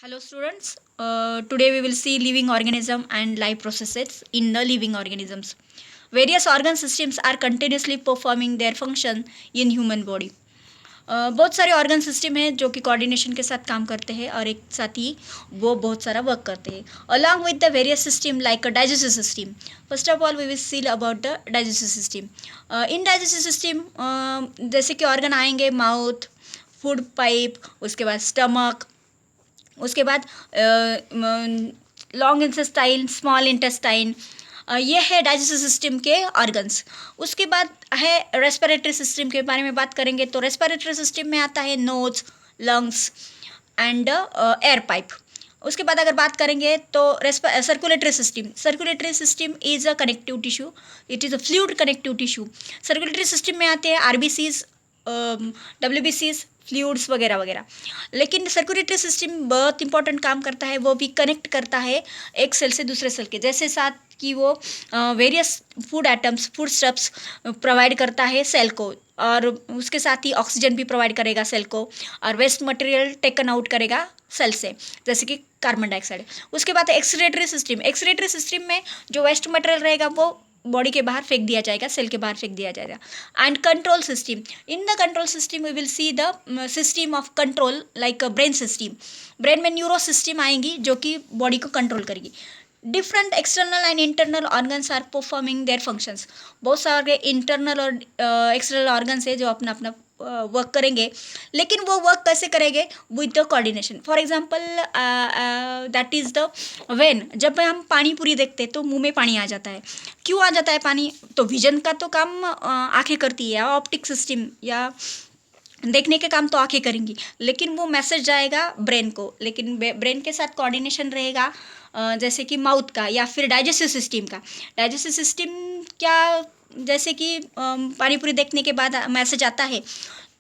Hello students, today we will see living organism and life processes in the living organisms. Various organ systems are continuously performing their function in human body. बहुत सारे organ system हैं जो कि coordination के साथ काम करते हैं और एक साथ ही वो बहुत सारा वर्क करते हैं along with the various system like a digestive system. First of all we will see about the digestive system. In digestive system जैसे कि ऑर्गन आएंगे माउथ, फूड पाइप, उसके बाद स्टमक, उसके बाद लॉन्ग इंटेस्टाइन, स्मॉल इंटेस्टाइन, ये है digestive system के ऑर्गन्स. उसके बाद है रेस्पिरेटरी सिस्टम के बारे में बात करेंगे तो रेस्पिरेटरी सिस्टम में आता है nose, lungs and air pipe. उसके बाद अगर बात करेंगे तो circulatory system is a connective tissue. It is a fluid connective tissue. Circulatory system में आते हैं आरबीसीज, डब्ल्यूबीसीज, फ्लूइड्स वगैरह वगैरह. लेकिन सर्कुलेटरी सिस्टम बहुत इंपॉर्टेंट काम करता है. वो भी कनेक्ट करता है एक सेल से दूसरे सेल के, जैसे साथ कि वो various food items, food stuffs provide करता है सेल को, और उसके साथ ही ऑक्सीजन भी प्रोवाइड करेगा सेल को, और वेस्ट मटेरियल टेकन आउट करेगा सेल से, जैसे कि कार्बन डाइऑक्साइड. उसके बाद एक्सक्रीटरी सिस्टम. एक्सक्रीटरी सिस्टम में जो वेस्ट मटेरियल रहेगा वो बॉडी के बाहर फेंक दिया जाएगा, सेल के बाहर फेंक दिया जाएगा. And control system. In the control system we will see the system of control like brain system. Brain में न्यूरो सिस्टम आएंगी जो कि बॉडी को कंट्रोल करेगी. Different external and internal organs are performing their functions. बहुत सारे internal और external organs है जो अपना अपना वर्क करेंगे, लेकिन वो वर्क कैसे करेंगे? With the coordination. For example that is the when जब हम पानी पूरी देखते हैं तो मुंह में पानी आ जाता है. क्यों आ जाता है पानी? तो विजन का तो काम आंखें करती है, ऑप्टिक सिस्टम या देखने के काम तो आंखें करेंगी, लेकिन वो मैसेज जाएगा ब्रेन को. लेकिन ब्रेन के साथ कोऑर्डिनेशन रहेगा जैसे कि माउथ का या फिर डाइजेस्टिव सिस्टम का. डाइजेस्टिव सिस्टम क्या, जैसे कि पानी पूरी देखने के बाद मैसेज आता है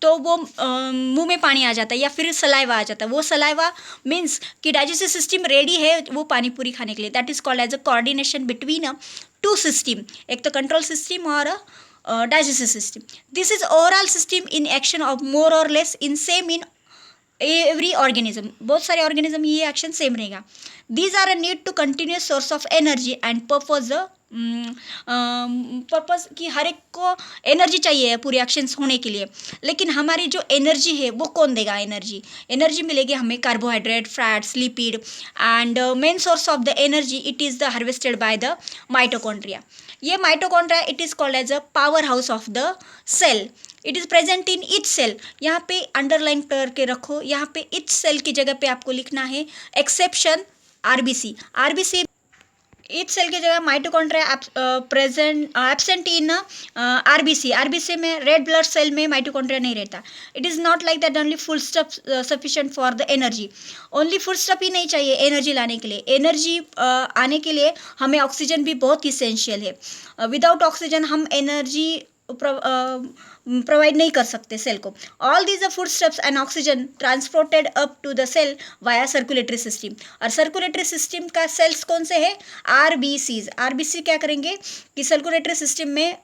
तो वो मुंह में पानी आ जाता है या फिर सलाइवा आ जाता है. वो सलाइवा मीन्स कि डाइजेस्टिव सिस्टम रेडी है वो पानी पूरी खाने के लिए. That is called as a coordination between a two system, एक तो कंट्रोल सिस्टम और digestive system. This is overall system in action of more or less in same in every organism. बहुत सारे ऑर्गेनिज्म ये एक्शन सेम रहेगा. These are a need to continuous source of energy and purpose the purpose कि हर एक को energy चाहिए है पूरे एक्शंस होने के लिए. लेकिन हमारी जो एनर्जी है वो कौन देगा? एनर्जी मिलेगी हमें carbohydrate, fats, lipid, and main source of the energy it is the harvested by the mitochondria. ये mitochondria it is called as a power house of the cell. It is present in each cell. यहाँ पे underline करके रखो, यहाँ पे etch cell की जगह पे आपको लिखना है exception RBC. RBC each cell की जगह mitochondria present absent in RBC. RBC में रेड ब्लड सेल में माइटोकॉन्ड्रिया नहीं रहता. It is not like that only full stop sufficient for the energy. Only full stop ही नहीं चाहिए एनर्जी लाने के लिए. एनर्जी आने के लिए हमें ऑक्सीजन भी बहुत इसेंशियल है. विदाउट ऑक्सीजन हम एनर्जी प्रोवाइड नहीं कर सकते सेल को. All these food steps and oxygen transported up to the cell via circulatory system. और सर्कुलेटरी सिस्टम का सेल्स कौन से है? आरबीसीज. आरबीसी क्या करेंगे कि सर्कुलेटरी सिस्टम में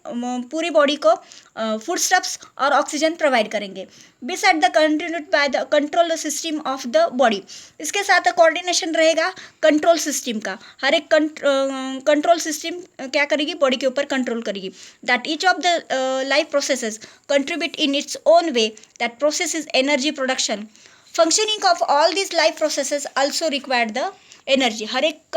पूरी बॉडी को फूड स्टफ्स और ऑक्सीजन प्रोवाइड करेंगे. Beside the continued by the control system of the body. इसके साथ कोऑर्डिनेशन रहेगा कंट्रोल सिस्टम का. हर एक कंट्रोल सिस्टम क्या करेगी? बॉडी के ऊपर कंट्रोल करेगी. That each of the life processes contribute in its own way. That process is energy production. Functioning of all these life processes also require the energy. हर एक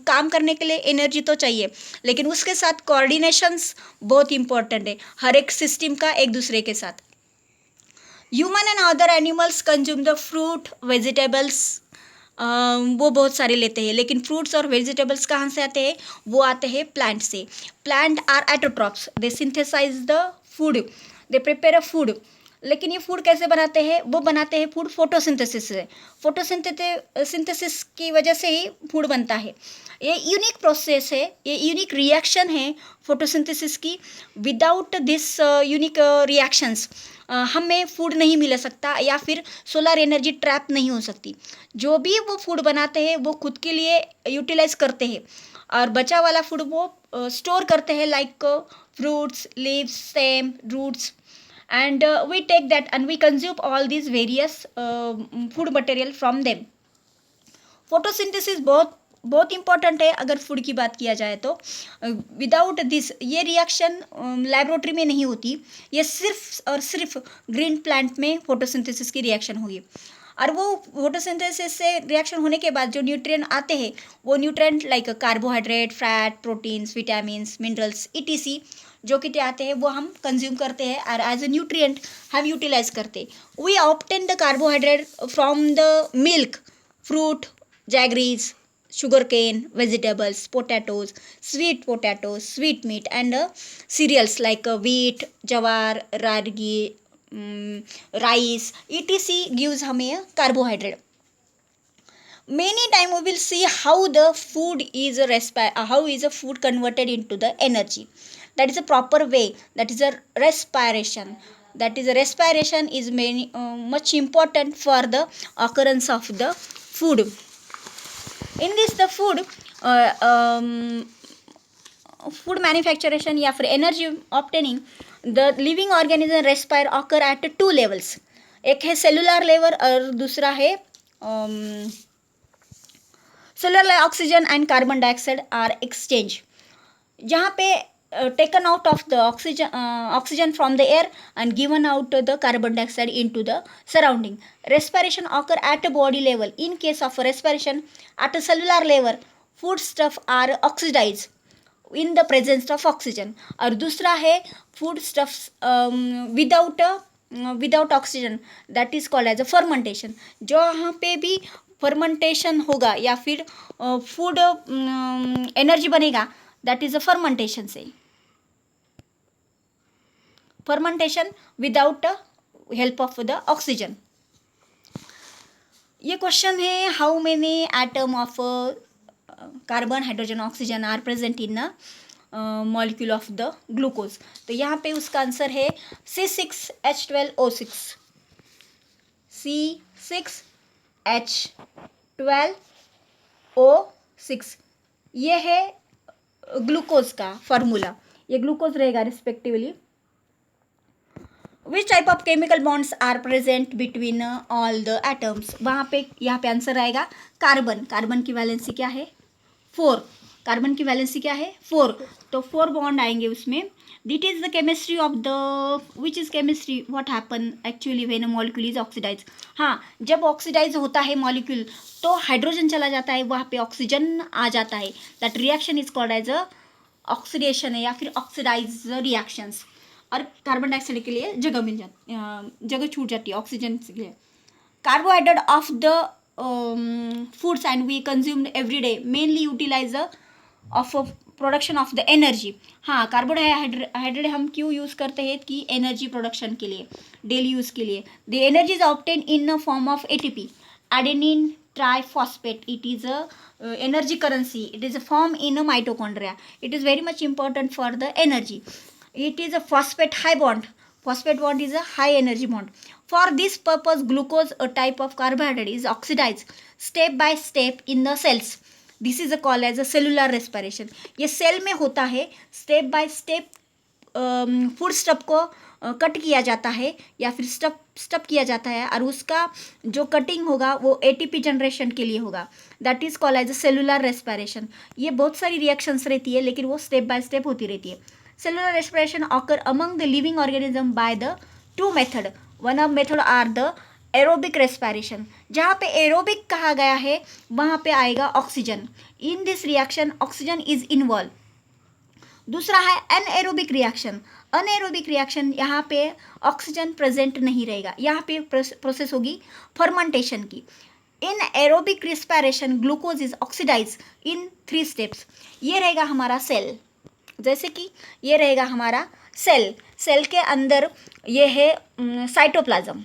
काम करने के लिए एनर्जी तो चाहिए, लेकिन उसके साथ कोऑर्डिनेशंस बहुत इंपॉर्टेंट है हर एक सिस्टम का एक दूसरे के साथ. Human and other animals consume the fruit, vegetables. वो बहुत सारे लेते हैं, लेकिन फ्रूट्स और वेजिटेबल्स कहाँ से आते हैं? वो आते हैं प्लांट से. Plant are autotrophs. They synthesise the food, they prepare a food. लेकिन ये फूड कैसे बनाते हैं? वो बनाते हैं फूड फोटोसिंथेसिस से. फोटोसिंथेसिस की वजह से ही फूड बनता है. ये यूनिक प्रोसेस है, ये यूनिक रिएक्शन है फोटोसिंथेसिस की. विदाउट दिस यूनिक रिएक्शंस हमें फूड नहीं मिल सकता या फिर सोलर एनर्जी ट्रैप नहीं हो सकती. जो भी वो फूड बनाते हैं वो खुद के लिए यूटिलाइज करते हैं, और बचा वाला फूड वो स्टोर करते हैं like fruits, leaves, stem, roots, and we take that and we consume all these various food material from them. Photosynthesis बहुत बहुत इंपॉर्टेंट है अगर फूड की बात किया जाए तो। विदाउट दिस ये रिएक्शन लेबोरेटरी में नहीं होती, ये सिर्फ और सिर्फ ग्रीन प्लांट में फोटोसिंथेसिस की रिएक्शन होगी। और वो फोटोसिंथेसिस से रिएक्शन होने के बाद जो न्यूट्रिएंट आते हैं वो nutrient like carbohydrate, fat, proteins, vitamins, minerals ETC जो कि आते हैं वो हम कंज्यूम करते हैं और एज ए न्यूट्रिएंट हम यूटिलाइज करते हैं। We obtain the carbohydrate from the milk, fruit, jaggeries, sugarcane, vegetables, potatoes, sweet meat, and cereals like wheat, jawar, ragi, rice, etc. gives हमें carbohydrate. Many time we will see how the food is how is a food converted into the energy. That is a proper way. That is a respiration. Respiration is much important for the occurrence of the food. In this the food manufacturation या फिर energy obtaining the living organism respire occur at 2 levels. एक है cellular level और दूसरा है cellular oxygen and carbon dioxide are exchange, जहाँ पे taken out of the oxygen from the air and given out the carbon dioxide into the surrounding. Respiration occur at a body level. In case of respiration at a cellular level, foodstuff are oxidized in the presence of oxygen. और दूसरा है foodstuffs without oxygen, that is called as a fermentation. जो यहाँ पे भी fermentation होगा या फिर food energy बनेगा, that is a fermentation से, fermentation without help of the oxygen. ये क्वेश्चन है how many atom of carbon, hydrogen, oxygen are present in molecule of the glucose. तो यहाँ पे उसका आंसर है C6H12O6, C6H12O6। ये है ग्लूकोज का फार्मूला, ये ग्लूकोज रहेगा respectively. Which type of chemical bonds are present between all the atoms, वहाँ पे यहाँ पे आंसर आएगा कार्बन। कार्बन की वैलेंसी क्या है 4, कार्बन की वैलेंसी क्या है 4, तो 4 बॉन्ड आएंगे उसमें। That is the chemistry of the which is chemistry what happen actually when a molecule is oxidise. हाँ, जब ऑक्सीडाइज होता है मॉलिक्यूल तो हाइड्रोजन चला जाता है, वहाँ पे ऑक्सीजन आ जाता है। That reaction is called as a oxidation या फिर ऑक्सीडाइज रिएक्शंस। और कार्बन डाइऑक्साइड के लिए जगह छूट जाती है ऑक्सीजन के लिए। Carbohydrate of the foods and we consume every day mainly utilise of production of the energy. हाँ, कार्बोहाइड्रेट हम क्यों यूज़ करते हैं कि एनर्जी प्रोडक्शन के लिए, डेली यूज़ के लिए। The energy is obtain in form of ATP, adenine triphosphate. It is a energy currency. It is a form in a mitochondria. It is very much important for the energy. It is a phosphate high bond. Phosphate bond is a high energy bond. For this purpose, glucose, a type of carbohydrate, is oxidized step by step in the cells. This is called as a cellular respiration. ये cell में होता है, step by step food stuff को cut किया जाता है या फिर स्टफ किया जाता है और उसका जो कटिंग होगा वो ATP जनरेशन के लिए होगा। That is called as a cellular respiration. ये बहुत सारी रिएक्शंस रहती है लेकिन वो स्टेप बाय स्टेप होती रहती है। Cellular respiration occur among the living organism by the 2 method. One of method are the aerobic respiration. जहाँ पे एरोबिक कहा गया है वहाँ पे आएगा oxygen. In this reaction oxygen is involve. दूसरा है अनएरोबिक रिएक्शन। अनएरोबिक रिएक्शन यहाँ पे ऑक्सीजन प्रेजेंट नहीं रहेगा, यहाँ पे प्रोसेस होगी फर्मेंटेशन की। In aerobic respiration glucose is oxidise in 3 steps. ये रहेगा हमारा सेल, जैसे कि ये रहेगा हमारा सेल। सेल के अंदर ये है साइटोप्लाज्म,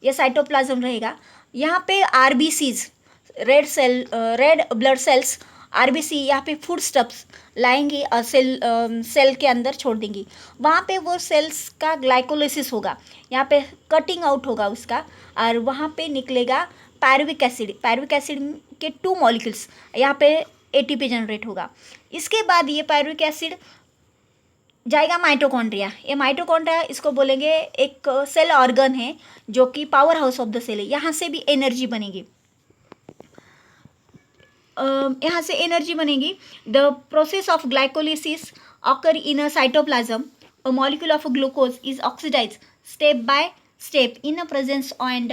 ये साइटोप्लाज्म रहेगा। यहाँ पे RBCs, red blood cells, RBC यहाँ पे फूड स्टफ्स लाएंगी और सेल के अंदर छोड़ देंगी। वहाँ पे वो सेल्स का ग्लाइकोलिसिस होगा, यहाँ पे कटिंग आउट होगा उसका और वहाँ पे निकलेगा पायरुविक एसिड। पायरुविक एसिड के 2 मॉलिक्यूल्स, यहाँ पे ATP जनरेट होगा। इसके बाद ये पायरुविक एसिड जाएगा माइटोकॉन्ड्रिया। ये माइटोकॉन्ड्रिया इसको बोलेंगे एक सेल ऑर्गन है जो कि power house of the cell है, यहाँ से भी एनर्जी बनेगी। यहाँ से एनर्जी बनेगी. The process of glycolysis occur in a cytoplasm. A molecule of glucose is oxidized step by step in the presence and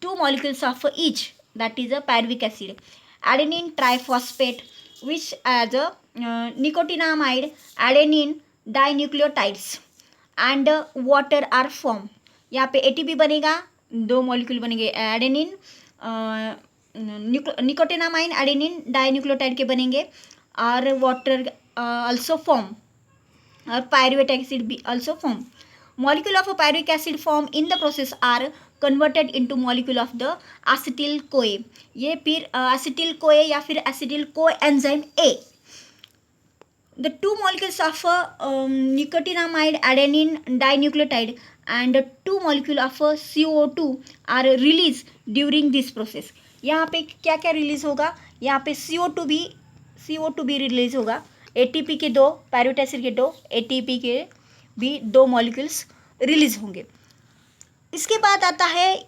two molecules of each, that is a pyruvic acid. Adenine triphosphate, which as a nicotinamide adenine dinucleotides and water are formed. यहाँ पे ATP बनेगा, दो molecule बनेंगे adenine, निकोटिनामाइन adenine dinucleotide के बनेंगे और water also form, or pyruvic acid be also form. Molecule of a pyruvic acid form in the process are converted into molecule of the acetyl CoA. ये फिर acetyl CoA या फिर acetyl coenzyme A. The two molecules of nicotinamide adenine dinucleotide and two molecule of CO2 are released during this process. यहाँ पे क्या क्या release होगा, यहाँ पे CO2 भी रिलीज होगा. ATP के दो, पायरुवेट एसिड के दो, ATP के भी दो मॉलिक्यूल्स रिलीज होंगे. इसके बाद आता है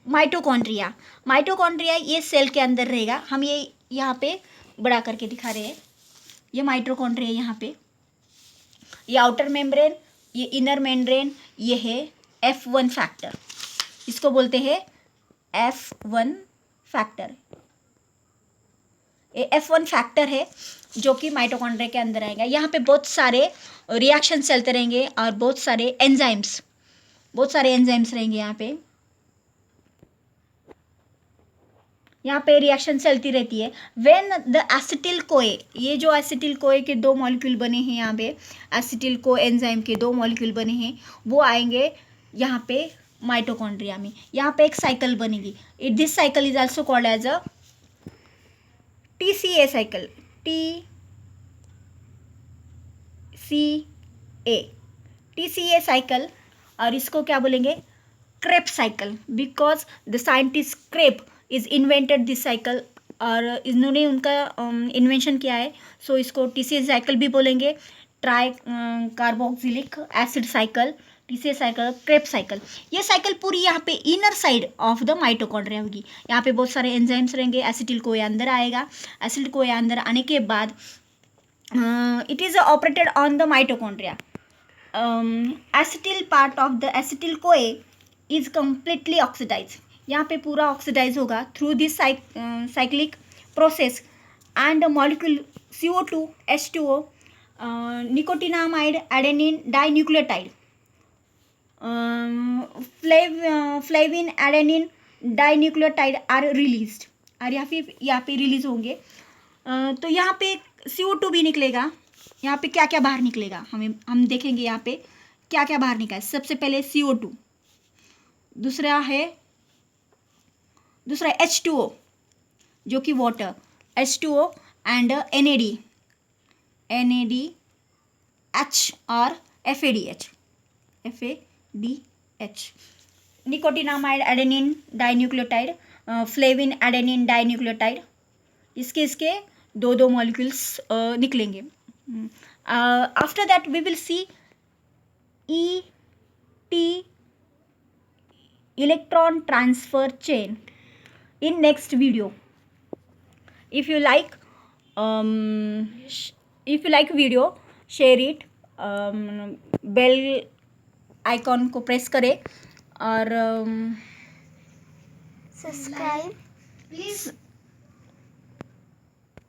माइटोकॉन्ड्रिया. माइटोकॉन्ड्रिया ये सेल के अंदर रहेगा. हम ये यहाँ पे बड़ा करके दिखा रहे हैं. ये माइटोकॉन्ड्रिया यहाँ पे, ये आउटर मेम्ब्रेन, ये इनर मेम्ब्रेन, ये है F1 फैक्टर. इसको बोलते हैं F1 फैक्टर. ये F1 फैक्टर है जो कि माइटोकॉन्ड्रिया के अंदर आएगा. यहाँ पे बहुत सारे रिएक्शन चलते रहेंगे और बहुत सारे एंजाइम्स रहेंगे. यहाँ पे रिएक्शन चलती रहती है. व्हेन द एसिटिल कोए, ये जो एसिटिल कोए के दो मॉलिक्यूल बने हैं, यहाँ पे एसिटिल को एंजाइम के दो मॉलिक्यूल बने हैं, वो आएंगे यहाँ पे माइटोकॉन्ड्रिया में. यहाँ पे एक साइकिल बनेगी. This cycle is also called as a TCA cycle. TCA cycle. और इसको क्या बोलेंगे, Krebs cycle, because the scientist Krebs is invented this cycle, और इन्होंने उनका इन्वेंशन किया है. सो इसको TCA साइकिल भी बोलेंगे. Try carboxylic acid cycle, TCA cycle, Krebs cycle. ये साइकिल पूरी यहाँ पे inner side of the mitochondria होगी. यहाँ पे बहुत सारे एंजाइम्स रहेंगे. एसिटिल कोए अंदर आएगा. एसिटिल कोए अंदर आने के बाद it is operated on the mitochondria. Acetyl part of the acetyl CoA is completely oxidized. यहाँ पे पूरा ऑक्सीडाइज होगा through this cyclic process, and molecule CO2 H2O, nicotinamide adenine dinucleotide, flavin adenine dinucleotide are released. और यहाँ पे release होंगे. तो यहाँ पे CO2 भी निकलेगा. यहाँ पे क्या क्या बाहर निकलेगा हम देखेंगे. यहाँ पे क्या क्या बाहर निकला. सबसे पहले CO2, दूसरा H2O जो कि वाटर, H2O एंड NADH और FADH. Nicotinamide adenine dinucleotide, flavin adenine dinucleotide, इसके दो मॉलिक्यूल्स निकलेंगे. After that we will see ET, electron transfer chain, in next video. If you like video, share it. Bell icon को press करें और subscribe please.